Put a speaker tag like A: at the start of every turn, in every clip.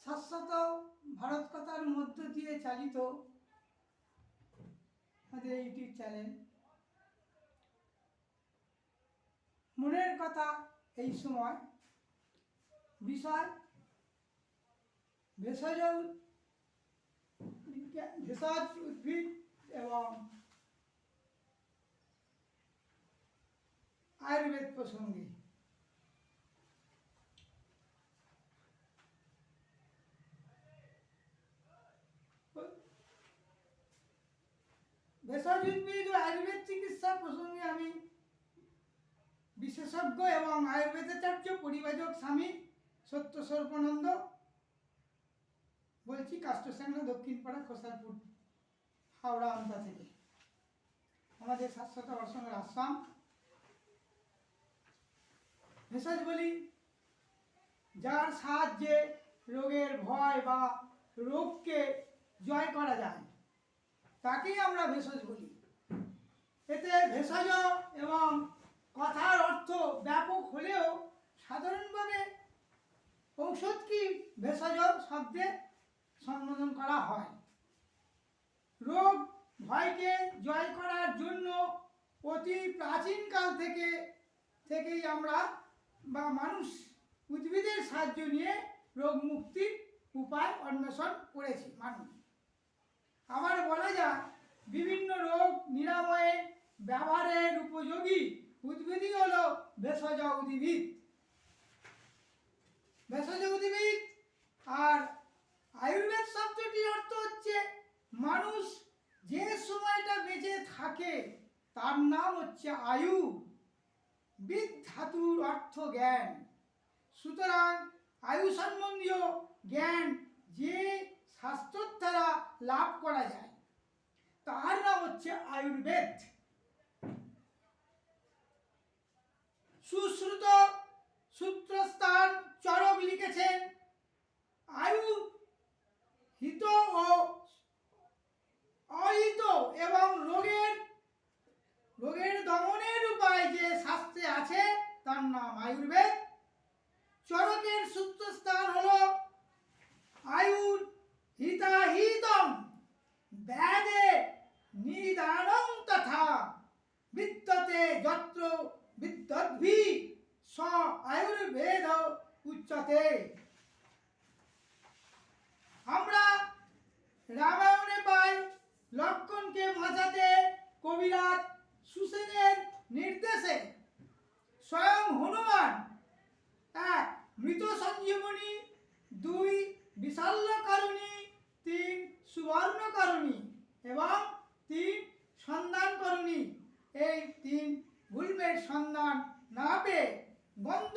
A: শাশ্বত ভারত কথার মধ্য দিয়ে চালিত আমাদের ইউটিউব চ্যানেল মনের কথা। এই সময় বিষয় ভেষজ উদ্ভিদ এবং আয়ুর্বেদ প্রসঙ্গে। ভেষজ উদ্ভিদ ও আয়ুর্বেদ চিকিৎসা প্রসঙ্গে আমি বিশেষজ্ঞ এবং আয়ুর্বেদাচার্য পরিবাজক স্বামী সত্য স্বরূপানন্দ বলছি, কাষ্টসাংলা দক্ষিণপাড়া খোসারপুর হাওড়া আমতা থেকে। আমাদের শাশ্বত অর্সনের আশ্রম। ভেষজ বলি যার সাহায্যে রোগের ভয় বা রোগকে জয় করা যায়, তাকেই আমরা ভেষজ বলি। এতে ভেষজ এবং কথার অর্থ ব্যাপক হলেও সাধারণভাবে ঔষধকে ভেষজ শব্দে সম্বোধন করা হয়। রোগ ভয়কে জয় করার জন্য অতি প্রাচীনকাল থেকেই আমরা বা মানুষ উদ্ভিদের সাহায্য নিয়ে রোগ মুক্তির উপায় অন্বেষণ করেছি মানুষ। আবার বলা যায় বিভিন্ন রোগ নিরাময়ে ব্যবহারের উপযোগী উদ্ভিদই হলো ভেষজ উদ্ভিদ। ভেষজ উদ্ভিদ আর আয়ুর্বেদ শব্দটির অর্থ হচ্ছে মানুষ যে সময়টা বেঁচে থাকে তার নাম হচ্ছে আয়ু। বিদ ধাতুর অর্থ জ্ঞান। সুতরাং আয়ু সম্বন্ধীয় জ্ঞান যে শাস্ত্রের দ্বারা লাভ করা যায় তার নাম হচ্ছে আয়ুর্বেদ। সুশ্রুত সূত্রস্থান চরক লিখেছেন, আয়ু হিত ও অহিত এবং রোগের দমনের উপায় যে শাস্ত্রে আছে তার নাম আয়ুর্বেদ। চরকের সূত্রস্থান হলো আয়ুর হিতাহিতম ব্যাধে নিদানং তথা বিদ্যতে যত্র বিদ্যদ্ভি স আয়ুর্বেদ উচ্যতে। আমরা রামায়ণে পাই লক্ষণকে বাঁচাতে কবিরাজ সুসেনের নির্দেশে স্বয়ং হনুমান 1 মৃত সঞ্জীবনী, 2 বিশাল্যকারণী, 3 সুবর্ণকারণী এবং 3 সন্ধানকারণী এই 3 গুল্মের সন্ধান না পেয়ে গন্ধ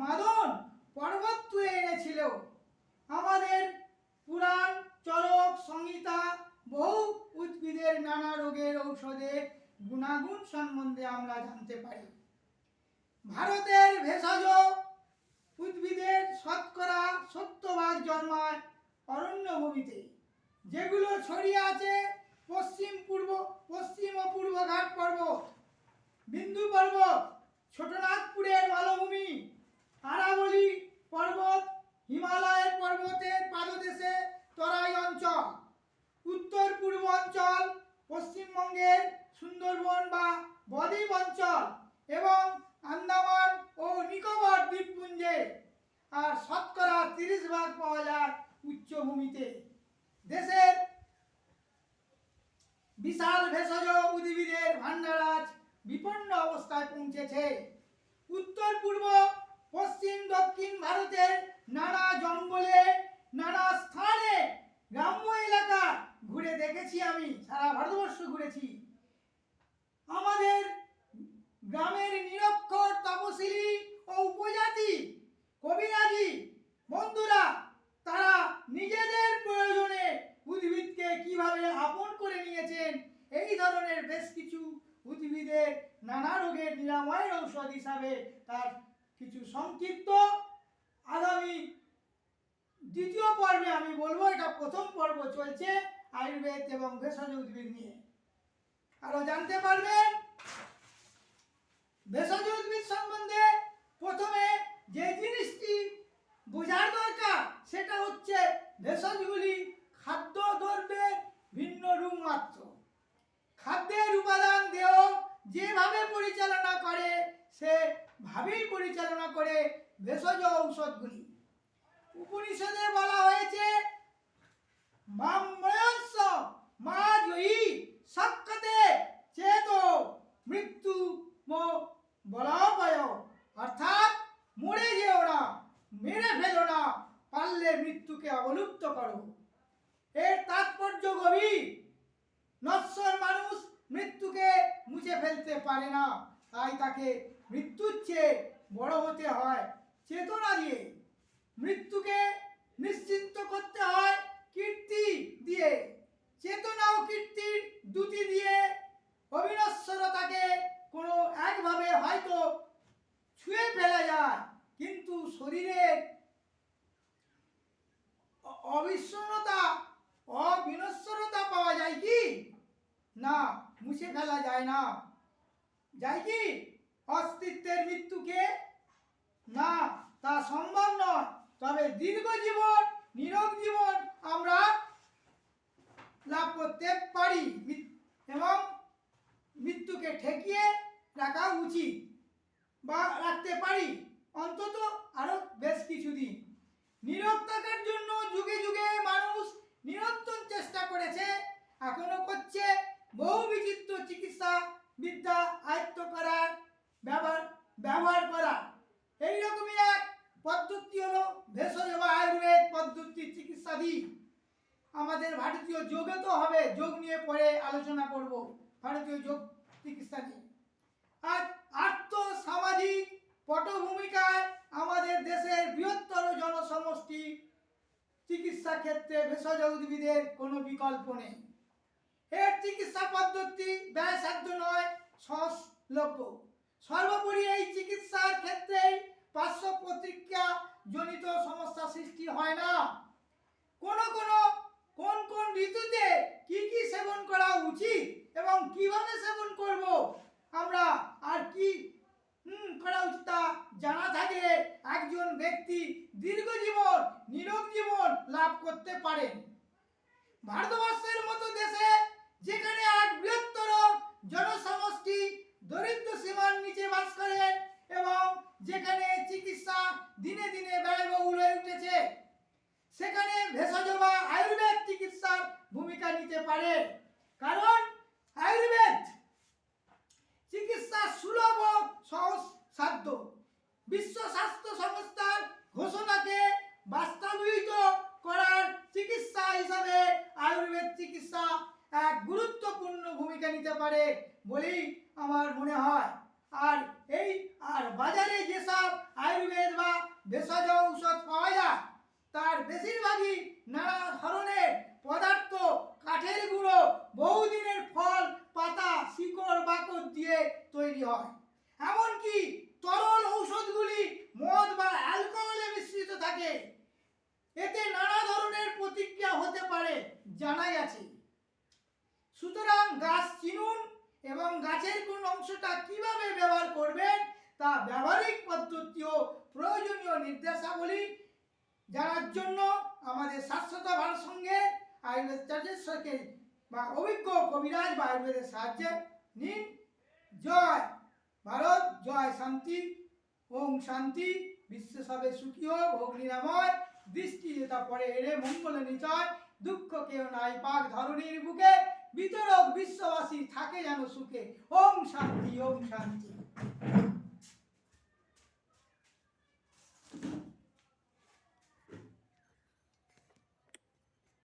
A: মাদন পর্বত তুলে এনেছিল। আমাদের পুরাণ চরক সংহিতা বহু উদ্ভিদের নানা রোগের ঔষধের গুণাগুণ সম্বন্ধে আমরা জানতে পারি। ভারতের ভেষজ উদ্ভিদের শতকরা 70% জন্মায় অরণ্যভূমিতে, যেগুলো ছড়িয়ে আছে পশ্চিম ও পূর্ব ঘাট পর্বত, বিন্দু পর্বত, ছোটনাগপুরের মালভূমি, আরাবলী পর্বত, হিমালয়ের পর্বতের পাদদেশে তরাই অঞ্চল, উত্তর পূর্ব অঞ্চল, পশ্চিমবঙ্গের সুন্দরবন বা বদ্বীপ অঞ্চল এবং আন্দামান ও নিকোবর দ্বীপপুঞ্জে। আর শতকরা 30% পাওয়া যায় উচ্চভূমিতে। দেশের বিশাল ভেষজ উদ্ভিদের ভান্ডার আজ বিপন্ন অবস্থায় পৌঁছেছে। উত্তর পূর্ব পশ্চিম দক্ষিণ ভারতের নানা জঙ্গলে নানা স্থানে গ্রাম্য এলাকা ঘুরে দেখেছি। আমি সারা ভারতবর্ষ ঘুরেছি। আমাদের গ্রামের নিরক্ষর তপশিলি ও উপজাতি কবিরাজি বন্ধুরা তারা নিজেদের প্রয়োজনে উদ্ভিদকে কিভাবে আপন করে নিয়েছেন, এই ধরনের বেশ কিছু উদ্ভিদের নানা রোগের নিরাময়ের ঔষধ হিসাবে তার কিছু সংক্ষিপ্ত আগামী দ্বিতীয় পর্বে আমি বলবো। এটা প্রথম পর্ব চলছে আয়ুর্বেদ এবং ভেষজ উদ্ভিদ নিয়ে। আরো জানতে পারবেন ভেষজ উদ্ভিদ সম্বন্ধে। প্রথমে যে জিনিসটি বোঝার দরকার সেটা হচ্ছে ভেষজগুলি খাদ্য দ্রব্যের ভিন্ন রূপ মাত্র। খাদ্যের উপাদান দেহ যেভাবে পরিচালনা করে সেভাবেই পরিচালনা করে ভেষজ ঔষধগুলি। উপনিষদে বলা হয়েছে মাময়স্য মা জয়ী সাক্ষাতে চেতো মৃত্যু বলাভয়, অর্থাৎ মরে যেও না, মেরে ফেলো না, পারলে মৃত্যুকে অবলুপ্ত করো। এর তাৎপর্য গভীর। নশ্বর মানুষ মৃত্যুকে মুছে ফেলতে পারে না, তাই তাকে মৃত্যুর চেয়ে বড় হতে হয় চেতনা দিয়ে। মৃত্যুকে নিশ্চিন্ত করতে হয় কীর্তি দিয়ে। চেতনা ও কীর্তির দুটি দিয়ে অবিনশ্বরতাকে কোনো একভাবে হয়তো ছুঁয়ে ফেলা যায়, কিন্তু শরীরের অবিনশ্বরতা পাওয়া যায় কি না, মুছে ফেলা যায় না। যায় কি অস্তিত্বের মৃত্যুকে? না, তা সম্ভব নয়। তবে দীর্ঘ জীবন, নিরোগ জীবন আমরা লাভ করতে পারি এবং মৃত্যুকে ঠেকিয়ে রাখা উচিত বা রাখতে পারি অন্তত আরো বেশ কিছুদিন। নীরব থাকার জন্য যুগে যুগে মানুষ নিরন্তর চেষ্টা করেছে, এখনো করছে। বহু বিচিত্র চিকিৎসা বিদ্যা আয়ত্ত করার ব্যবহার করা। এইরকমই এক পদ্ধতি হলো ভেষজ বা আয়ুর্বেদ পদ্ধতি চিকিৎসাধি। আমাদের ভারতীয় যোগে তো হবে, যোগ নিয়ে পরে আলোচনা করব, ভারতীয় যোগ চিকিৎসা নিয়ে। আর আর্থ সামাজিক পটভূমিকায় আমাদের দেশের বৃহত্তর জনসমষ্টি চিকিৎসা ক্ষেত্রে ভেষজ উদ্ভিদের কোনো বিকল্প নেই। এর চিকিৎসা পদ্ধতি ব্যয়সাধ্য নয়, সহজলভ্য। সর্বোপরি এই চিকিৎসার ক্ষেত্রে পার্শ্ব প্রতিক্রিয়া জনিত সমস্যা সৃষ্টি হয় না। কোন কোন ঋতুতে কি কি সেবন করা উচিত এবং কিভাবে সেবন করব আমরা আর কি করা উচিত তা জানা থাকলে একজন ব্যক্তি দীর্ঘ জীবন, নিরোগ জীবন লাভ করতে পারেন। ভারতবর্ষের মতো দেশে যেখানে এক বৃহত্তর জনসমষ্টি দরিদ্র সীমার নিচে বাস করেন এবং যেখানে চিকিৎসা দিনে দিনে ব্যয়বহুল হয়ে উঠেছে, সেখানে ভেষজ বা আয়ুর্বেদ চিকিৎসার ভূমিকা নিতে পারে। কারণ আয়ুর্বেদ চিকিৎসা সুলভ ও সহজসাধ্য। বিশ্ব স্বাস্থ্য সংস্থার ঘোষণাকে বাস্তবায়িত করার চিকিৎসা হিসাবে আয়ুর্বেদ চিকিৎসা এক গুরুত্বপূর্ণ ভূমিকা নিতে পারে বলেই আমার মনে হয়। আর বাজারে যেসব আয়ুর্বেদ বা ভেষজ ঔষধ পাওয়া যায় তার বেশিরভাগই নানা ধরনের পদার্থ, কাঠের গুঁড়ো, বহুদিনের ফল, পাতা, শিকড় বাকড় দিয়ে তৈরি হয়। এমনকি তরল ঔষধগুলি মদ বা অ্যালকোহলে মিশ্রিত থাকে। এতে নানা ধরনের প্রতিক্রিয়া হতে পারে জানা গেছে। সুতরাং গাছ চিনুন এবং গাছের কোন অংশটা কিভাবে ব্যবহার করবেন তা ব্যবহারিক পদ্ধতি ও প্রয়োজনীয় নির্দেশাবলী জানার জন্য আমাদের শাশ্বত ভারত সঙ্গে আয়ুর্বেদ চার্জেশ্বরকে বা অভিজ্ঞ কবিরাজ বা আয়ুর্বেদের সাহায্যে নিন। জয় ভারত, জয় শান্তি। ওম শান্তি। বিশ্ব সবে সুখী হোক, ভোগ নিরাময়, দৃষ্টি যেটা পড়ে এড়ে মঙ্গল নিচয়, দুঃখ কেউ নাই পাক ধরণীর বুকে, বিতরক বিশ্ববাসী থাকে যেন সুখে। ওম শান্তি, ওম শান্তি।